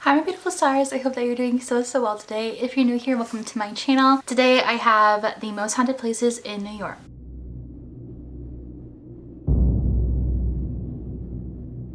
Hi my beautiful stars, I hope that you're doing so well today. If you're new here, welcome to my channel. Today I have the most haunted places in New York.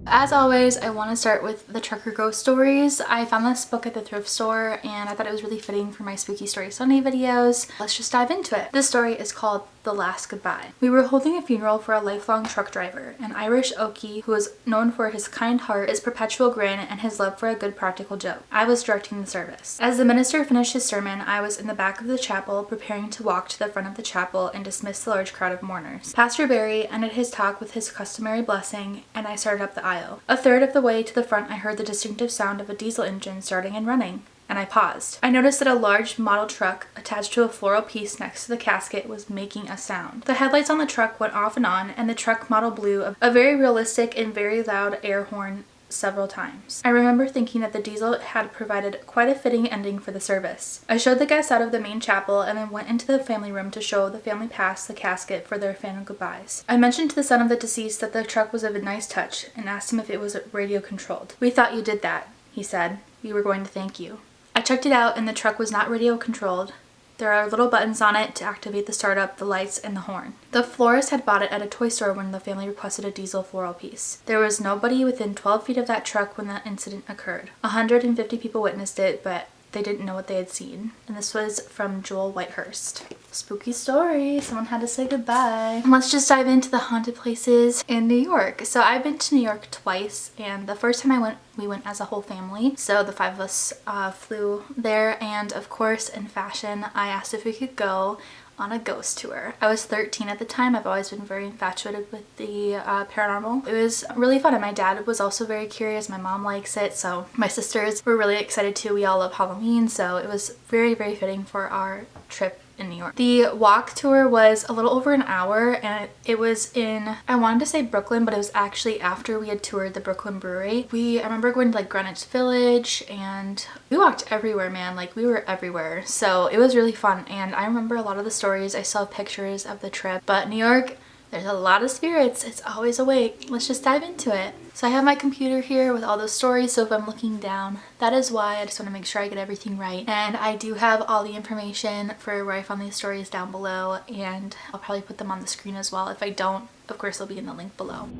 As always, I want to start with the trucker ghost stories. I found this book at the thrift store and I thought it was really fitting for my Spooky Story Sunday videos. Let's just dive into it. This story is called The Last Goodbye. We were holding a funeral for a lifelong truck driver, an Irish Okie who was known for his kind heart, his perpetual grin, and his love for a good practical joke. I was directing the service. As the minister finished his sermon, I was in the back of the chapel preparing to walk to the front of the chapel and dismiss the large crowd of mourners. Pastor Barry ended his talk with his customary blessing and I started up the aisle. A third of the way to the front, I heard the distinctive sound of a diesel engine starting and running, and I paused. I noticed that a large model truck attached to a floral piece next to the casket was making a sound. The headlights on the truck went off and on, and the truck model blew a very realistic and very loud air horn several times. I remember thinking that the diesel had provided quite a fitting ending for the service. I showed the guests out of the main chapel and then went into the family room to show the family past the casket for their final goodbyes. I mentioned to the son of the deceased that the truck was a nice touch and asked him if it was radio controlled. "We thought you did that," he said. "We were going to thank you." I checked it out and the truck was not radio controlled. There are little buttons on it to activate the startup, the lights, and the horn. The florist had bought it at a toy store when the family requested a diesel floral piece. There was nobody within 12 feet of that truck when the incident occurred. 150 people witnessed it, but they didn't know what they had seen. And this was from Joel Whitehurst. Spooky story. Someone had to say goodbye. And let's just dive into the haunted places in New York. So I've been to New York twice, and the first time I went, we went as a whole family. So the 5 of us flew there, and of course in fashion, I asked if we could go on a ghost tour. I was 13 at the time. I've always been very infatuated with the paranormal. It was really fun, and my dad was also very curious. My mom likes it, so my sisters were really excited too. We all love Halloween, so it was very fitting for our trip in New York. The walk tour was a little over an hour, and it was in, I wanted to say Brooklyn, but it was actually after we had toured the Brooklyn Brewery. I remember going to like Greenwich Village, and we walked everywhere, man. Like, we were everywhere. So it was really fun, and I remember a lot of the stories. I saw pictures of the trip, but New York, there's a lot of spirits. It's always awake. Let's just dive into it. So I have my computer here with all those stories, so if I'm looking down, that is why. I just want to make sure I get everything right. And I do have all the information for where I found these stories down below, and I'll probably put them on the screen as well. If I don't, of course they'll be in the link below.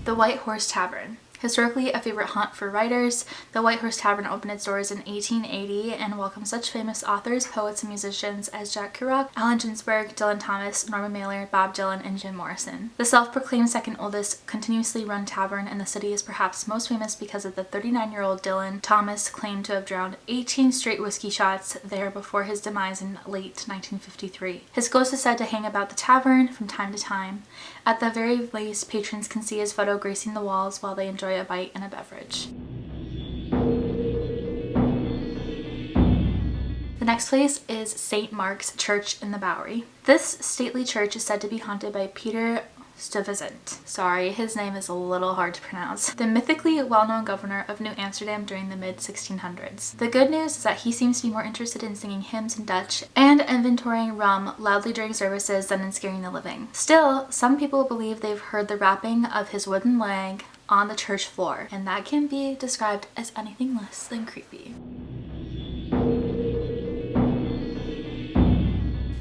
The White Horse Tavern. Historically a favorite haunt for writers, the White Horse Tavern opened its doors in 1880 and welcomed such famous authors, poets, and musicians as Jack Kerouac, Allen Ginsberg, Dylan Thomas, Norman Mailer, Bob Dylan, and Jim Morrison. The self-proclaimed second oldest continuously run tavern in the city is perhaps most famous because of the 39-year-old Dylan Thomas claimed to have drowned 18 straight whiskey shots there before his demise in late 1953. His ghost is said to hang about the tavern from time to time. At the very least, patrons can see his photo gracing the walls while they enjoy a bite and a beverage. The next place is St. Mark's Church in the Bowery. This stately church is said to be haunted by Peter Stuyvesant. Sorry, his name is a little hard to pronounce. The mythically well-known governor of New Amsterdam during the mid-1600s. The good news is that he seems to be more interested in singing hymns in Dutch and inventorying rum loudly during services than in scaring the living. Still, some people believe they've heard the rapping of his wooden leg on the church floor, and that can be described as anything less than creepy.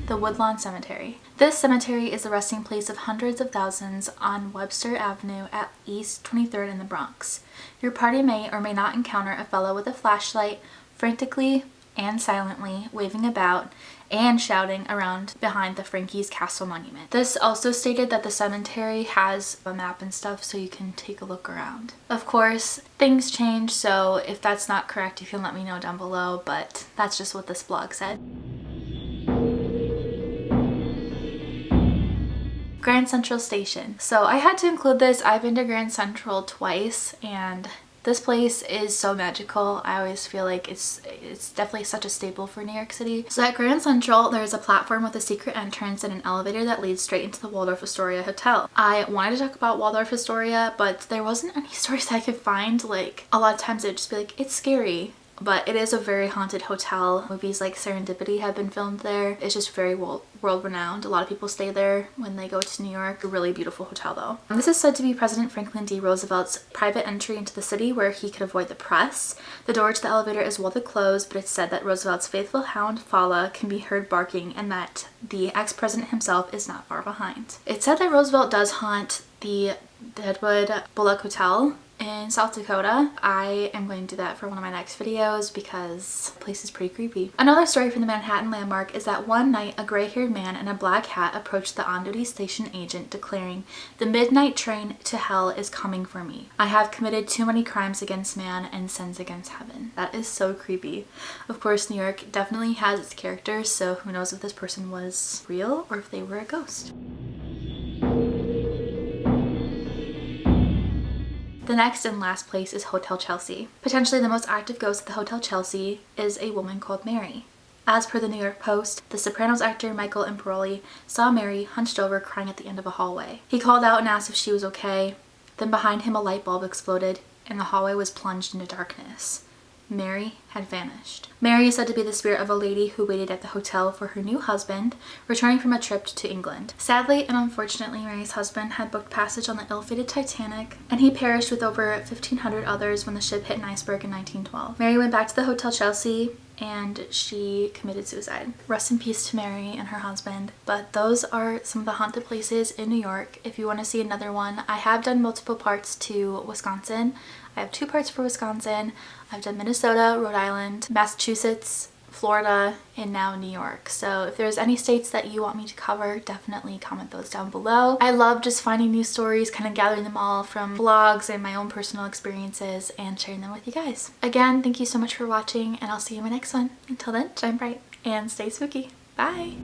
The Woodlawn Cemetery. This cemetery is the resting place of hundreds of thousands on Webster Avenue at East 23rd in the Bronx. Your party may or may not encounter a fellow with a flashlight frantically and silently waving about and shouting around behind the Frankie's Castle Monument. This also stated that the cemetery has a map and stuff so you can take a look around. Of course, things change, so if that's not correct, you can let me know down below, but that's just what this blog said. Grand Central Station. So I had to include this. I've been to Grand Central twice, and this place is so magical. I always feel like it's definitely such a staple for New York City. So at Grand Central, there's a platform with a secret entrance and an elevator that leads straight into the Waldorf Astoria Hotel. I wanted to talk about Waldorf Astoria, but there wasn't any stories I could find. Like, a lot of times it'd just be like, it's scary, but it is a very haunted hotel. Movies like Serendipity have been filmed there. It's just very world renowned. A lot of people stay there when they go to New York. A really beautiful hotel though. This is said to be President Franklin D. Roosevelt's private entry into the city where he could avoid the press. The door to the elevator is welded closed, but it's said that Roosevelt's faithful hound Fala can be heard barking and that the ex-president himself is not far behind. It's said that Roosevelt does haunt the Deadwood Bullock Hotel in South Dakota. I am going to do that for one of my next videos because the place is pretty creepy. Another story from the Manhattan Landmark is that one night a gray-haired man in a black hat approached the on-duty station agent declaring, "The midnight train to hell is coming for me. I have committed too many crimes against man and sins against heaven." That is so creepy. Of course, New York definitely has its characters, so who knows if this person was real or if they were a ghost. The next and last place is Hotel Chelsea. Potentially the most active ghost at the Hotel Chelsea is a woman called Mary. As per the New York Post, the Sopranos actor Michael Imperioli saw Mary hunched over crying at the end of a hallway. He called out and asked if she was okay. Then behind him a light bulb exploded and the hallway was plunged into darkness. Mary had vanished. Mary is said to be the spirit of a lady who waited at the hotel for her new husband, returning from a trip to England. Sadly and unfortunately, Mary's husband had booked passage on the ill-fated Titanic, and he perished with over 1,500 others when the ship hit an iceberg in 1912. Mary went back to the Hotel Chelsea and she committed suicide. Rest in peace to Mary and her husband. But those are some of the haunted places in New York. If you want to see another one, I have done multiple parts to Wisconsin. I have 2 parts for Wisconsin. I've done Minnesota, Rhode Island, Massachusetts, Florida, and now New York. So if there's any states that you want me to cover, definitely comment those down below. I love just finding new stories, kind of gathering them all from blogs and my own personal experiences and sharing them with you guys. Again, thank you so much for watching and I'll see you in my next one. Until then, shine bright and stay spooky. Bye!